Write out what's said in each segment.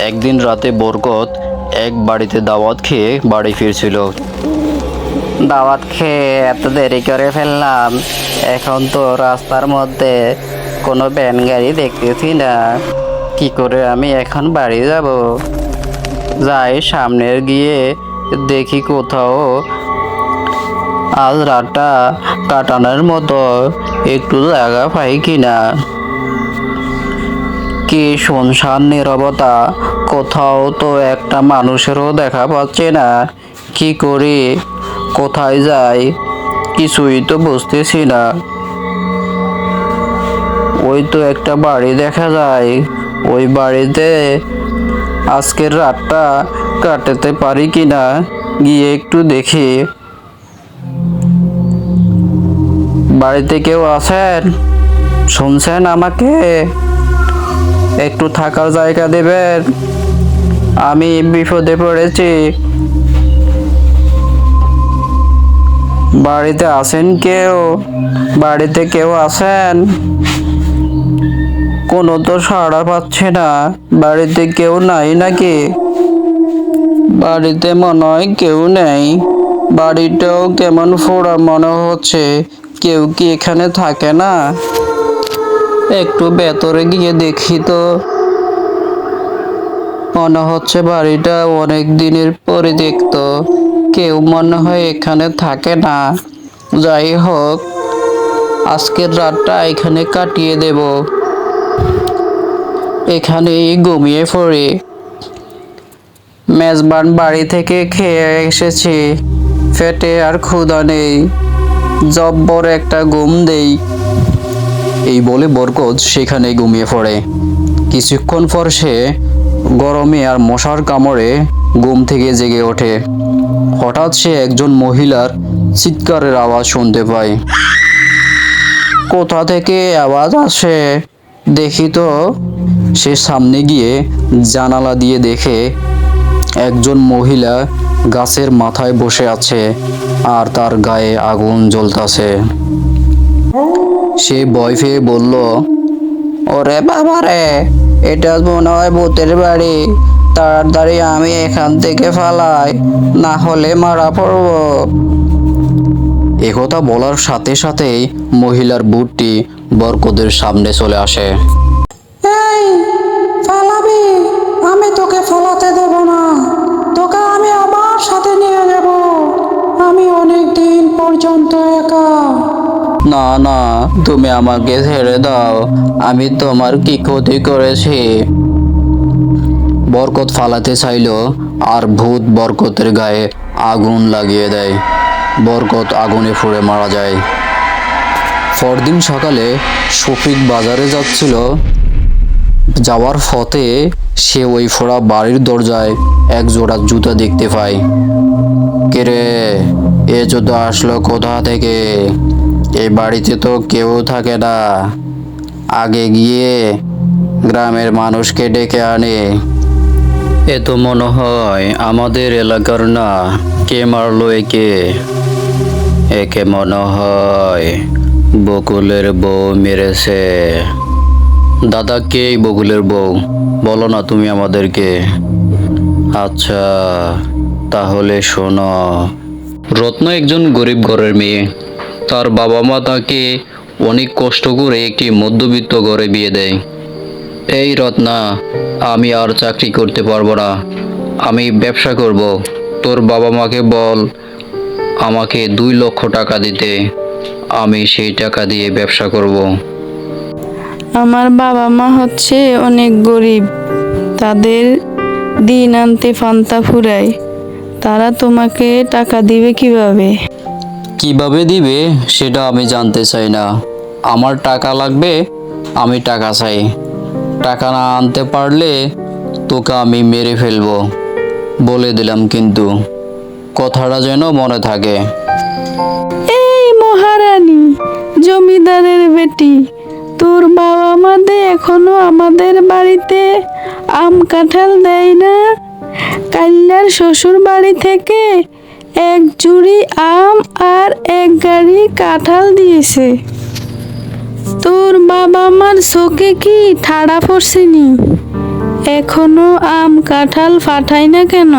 একদিন রাতে বরকত এক বাড়িতে দাওয়াত খেয়ে বাড়ি ফিরছিল। দাওয়াত খেয়ে এত দেরি করে ফেললাম, এখন তো রাস্তার মধ্যে কোনো ভ্যান গাড়ি দেখতেছি না। কি করে আমি এখন বাড়ি যাব? যাই সামনে গিয়ে দেখি কোথাও আজ রাতটা কাটানোর মতো একটু জায়গা পাই কিনা। কি শুনশান নীরবতা, কোথাও তো একটা মানুষেরও দেখা পাচ্ছে না। কি করি, কোথায় যাই, কিছুই তো বুঝতেছি না। ওই তো একটা বাড়ি দেখা যায়, ওই বাড়িতে আজকের রাতটা কাটাতে পারি কিনা, গিয়ে একটু দেখি। বাড়িতে কেউ আছেন? শুনছেন আমাকে? একটু থাকার জায়গা দেবেন, আমি বিপদে পড়েছি। বাড়িতে আছেন কেউ? বাড়িতে কেউ আছেন? কোনো তো সাড়া পাচ্ছে না। বাড়িতে কেউ নাই নাকি? বাড়িতে মনে হয় কেউ নেই। বাড়িটাও কেমন ফোড়া মনে হচ্ছে। কেউ কি এখানে থাকে না? একটু ভেতরে গিয়ে দেখি তো। মনে হচ্ছে বাড়িটা অনেক দিনের পরিত্যক্ত, কেউ মনে হয় এখানে থাকে না। যাই হোক, আজকের রাতটা এখানে কাটিয়ে দেব, এখানেই ঘুমিয়ে পড়ি। মেজবান বাড়ি থেকে খেয়ে এসেছি, পেটে আর ক্ষুধা নেই, জব্বর একটা ঘুম দেই। এই বলে বরকত সেখানে ঘুমিয়ে পড়ে। কিছুক্ষণ পর সে গরমে আর মশার কামড়ে ঘুম থেকে জেগে ওঠে। হঠাৎ সে একজন মহিলার চিৎকারের আওয়াজ শুনতে পায়। কোথা থেকে আওয়াজ আসে দেখি তো। সে সামনে গিয়ে জানালা দিয়ে দেখে একজন মহিলা গাছের মাথায় বসে আছে আর তার গায়ে আগুন জ্বলতাছে। সে ভয় পেয়ে বলল, ওরে বাবা রে, এটা মনে হয় ভূতের বাড়ি। তাড়াতাড়ি আমি এখান থেকে পালাই, না হলে মারা পড়বো। একথা বলার সাথে সাথেই মহিলার বুটটি বরকতের সামনে চলে আসে। এই, ফালাবি? আমি তোকে ফলাতে দেব না, তোকে আমি আমার সাথে নিয়ে যাব। আমি অনেক দিন পর্যন্ত একা। না না, তুমি আমাকে ছেড়ে দাও, আমি তোমার কি ক্ষতি করেছি? বরকত ফালাতে চাইল আর ভূত বরকতের গায়ে আগুন লাগিয়ে দেয়। বরকত আগুনে পুড়ে মারা যায়। পরদিন সকালে শফিক বাজারে যাচ্ছিল। যাওয়ার পথে সে ওই ফোড়া বাড়ির দরজায় এক জোড়া জুতা দেখতে পায়। কে এ জুতা আসলো কোথা থেকে? এই বাড়িতে তো কেউ থাকে না। আগে গিয়ে গ্রামের মানুষকে ডেকে আনে। এ তো মনে হয় আমাদের এলাকার না। কে মারলো একে? একে মনে হয় বকুলের বউ মেরেছে। দাদা, কে এই বকুলের বউ? বলো না তুমি আমাদেরকে। আচ্ছা, তাহলে শোনো। রত্ন একজন গরিব ঘরের মেয়ে। তার বাবা মা তাকে অনেক কষ্ট করে একটি মধ্যবিত্ত ঘরে বিয়ে দেয়। এই রত্না, আমি আর চাকরি করতে পারবো না, আমি ব্যবসা করব। তোর বাবা মাকে বল আমাকে 2 লক্ষ টাকা দিতে, আমি সেই টাকা দিয়ে ব্যবসা করব। আমার বাবা মা হচ্ছে অনেক গরিব, তাদের দিন আনতে পান্তা ফুরায়। তারা তোমাকে টাকা দিবে কিভাবে? কিভাবে দিবে সেটা আমি জানতে চাই না। আমার টাকা লাগবে, আমি টাকা চাই। টাকা না আনতে পারলে তোকে আমি মেরে ফেলবো, বলে দিলাম কিন্তু। কথাটা যেন মনে থাকে। এই মহারানী, জমিদারের বেটি, তোর বাবা মাদের এখনো আমাদের বাড়িতে আম কাঁঠাল দেয় না? কাল্যার শ্বশুর বাড়ি থেকে 1 ঝুড়ি আম আর 1 গাড়ি কাঁঠাল দিয়েছে। তোর বাবা মার চোখে কি ঠাড়া পড়ছেনি? এখনো আম কাঁঠাল ফাটাই না কেন?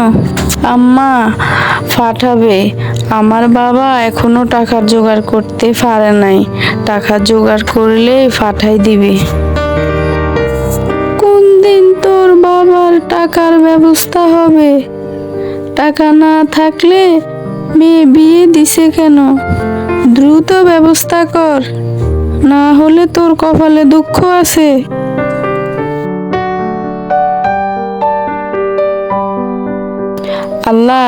আম্মা, ফাটাবে। আমার বাবা এখনো টাকার জোগাড় করতে পারে নাই। টাকা জোগাড় করলে ফাটাই দিবে। কোন দিন তোর বাবার টাকার ব্যবস্থা হবে? টাকা না থাকলে মেয়ে বিয়ে দিছে কেন? দ্রুত ব্যবস্থা কর, না হলে তোর কপালে দুঃখ আছে। আল্লাহ,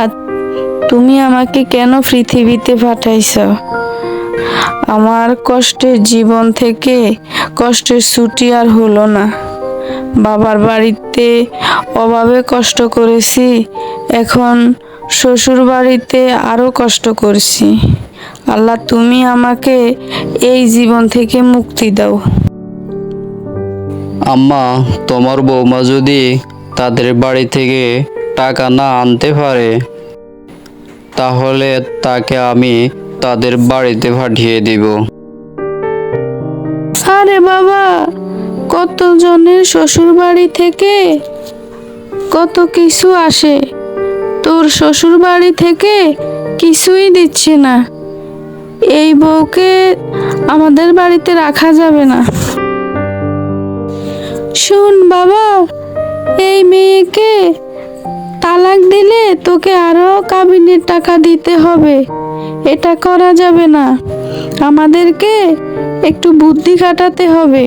তুমি আমাকে কেন পৃথিবীতে পাঠাইছ? আমার কষ্টের জীবন থেকে কষ্টের ছুটি আর হলো না। বাবার বাড়িতে অভাবে কষ্ট করেছি, এখন শ্বশুর বাড়িতে আরো কষ্ট করছি। আল্লাহ, তুমি আমাকে এই জীবন থেকে মুক্তি দাও। আম্মা, তোমার বৌমা যদি তাদের বাড়ি থেকে টাকা না আনতে পারে, তাহলে তাকে আমি তাদের বাড়িতে পাঠিয়ে দিব। আরে বাবা, কতজনের শ্বশুর বাড়ি থেকে কত কিছু আসে, তোর শ্বশুর বাড়ি থেকে কিছুই দিচ্ছে না। এই বউকে আমাদের বাড়িতে রাখা যাবে না। শোন বাবা, এই মেয়েকে তালাক দিলে তোকে আরো কাবিনের টাকা দিতে হবে। এটা করা যাবে না, আমাদেরকে একটু বুদ্ধি খাটাতে হবে।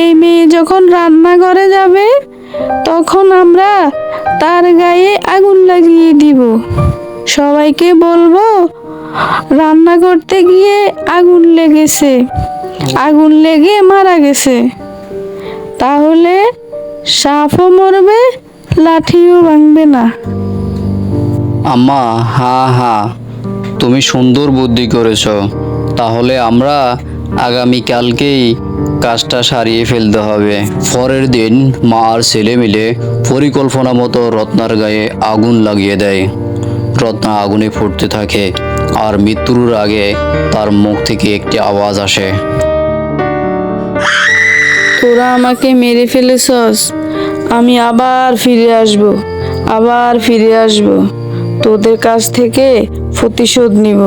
এই মেয়ে যখন রান্নাঘরে যাবে, তখন আমরা তার গায়ে আগুন লাগিয়ে দিব। সবাইকে বলবো রান্না করতে গিয়ে আগুন লেগেছে, আগুন লেগে মারা গেছে। তাহলে সাপও মরবে, লাঠিও ভাঙবে না। আম্মা, হ্যাঁ হ্যাঁ, তুমি সুন্দর বুদ্ধি করেছ। তাহলে আমরা আগামীকালকেই কাজটা সারিয়ে ফেলতে হবে। পরের দিন মা আর ছেলে মিলে পরিকল্পনা মতো রত্নার গায়ে আগুন লাগিয়ে দেয়। রত্না আগুনে ফুটতে থাকে, আর মৃত্যুর আগে তার মুখ থেকে একটি আওয়াজ আসে। তোরা আমাকে মেরে ফেলেছস, আমি আবার ফিরে আসব, আবার ফিরে আসব, তোদের কাছ থেকে প্রতিশোধ নিব।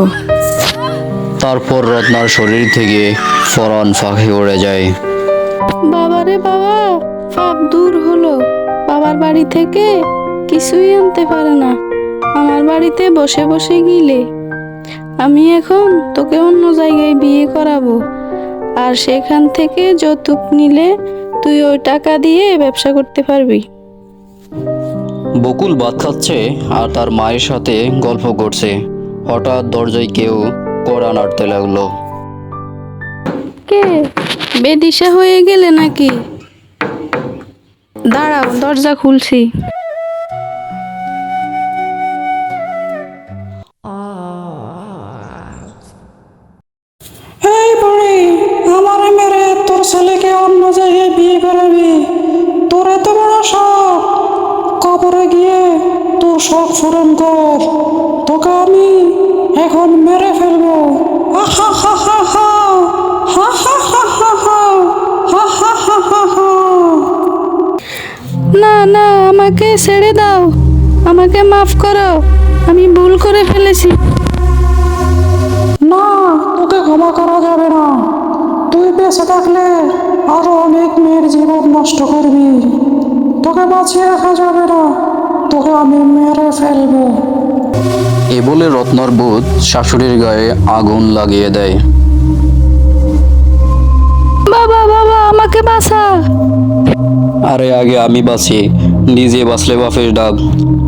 তারপর রত্নার শরীর থেকে ফরান পাখি উড়ে যায়। বাবারে বাবা, পাপ দূর হলো। বাবার বাড়ি থেকে কিছুই আনতে পারে না, আমার বাড়িতে বসে বসে গিলে। আমি এখন তোকে অন্য জায়গায় বিয়ে করাবো, আর সেখান থেকে যৌতুক নিলে তুই ওই টাকা দিয়ে ব্যবসা করতে পারবি। বকুল ভাত খাচ্ছে আর তার মায়ের সাথে গল্প করছে। হঠাৎ দরজায় কেউ কড়া নাড়তে লাগলো। কে? বেদিশা হয়ে গেলে নাকি? দাঁড়াও, দরজা খুলছি। এই বুড়ি, আমারে মেরে তোর ছেলেকে অন্য জায়গায় বিয়ে করাবি? তোর এত বড় শখ, কবরে গিয়ে তোর শখ পূরণ কর। তোকে আমি এখন মেরে ফেলবো। আহা হা হা হা, হা হা হা হা হা, হা হা হা হা হা। না না, আমাকে ছেড়ে দাও, আমাকে মাফ করো, আমি ভুল করে ফেলেছি। না, তোকে ক্ষমা করা যাবে না। তুই বেঁচে থাকলে আরো অনেক মেয়ের জীবন নষ্ট করবি। তোকে বাঁচিয়ে রাখা যাবে না, তোকে আমি মেরে ফেলবো। এ বলে রত্নার ভূত শাশুড়ির গায়ে আগুন লাগিয়ে দেয়। বাবা বাবা, আমাকে বাঁচা। আরে আগে আমি বাঁচি, নিজে বাঁচলে বাপের ডাক।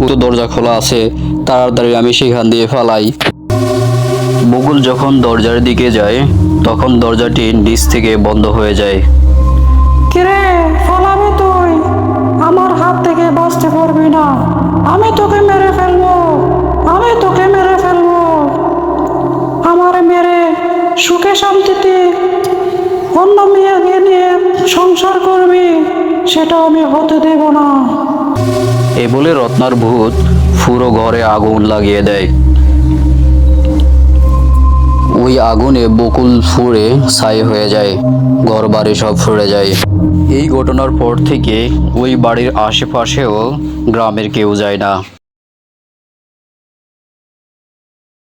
তো দরজা খোলা আছে, তাড়াতাড়ি আমি সেখান দিয়ে ফালাই। বকুল যখন দরজার দিকে যায়, তখন দরজাটি নিচ থেকে বন্ধ হয়ে যায়। কিরে, পালাবি তুই? আমার হাত থেকে বাঁচতে পারবি না। আমি তোকে মেরে ফেলবো, আমি তোকে মেরে ফেলবো। আমার মেরে সুখে শান্তিতে অন্য মেয়েকে নিয়ে সংসার করবি, সেটা আমি হতে দেব না। এ বলে রত্নার ভূত পুরো ঘরে আগুন লাগিয়ে দেয়। ওই আগুনে বকুল ফুঁড়ে ছাই হয়ে যায়, ঘর বাড়ি সব ফুঁড়ে যায়। এই ঘটনার পর থেকে ওই বাড়ির আশেপাশেও গ্রামের কেউ যায় না।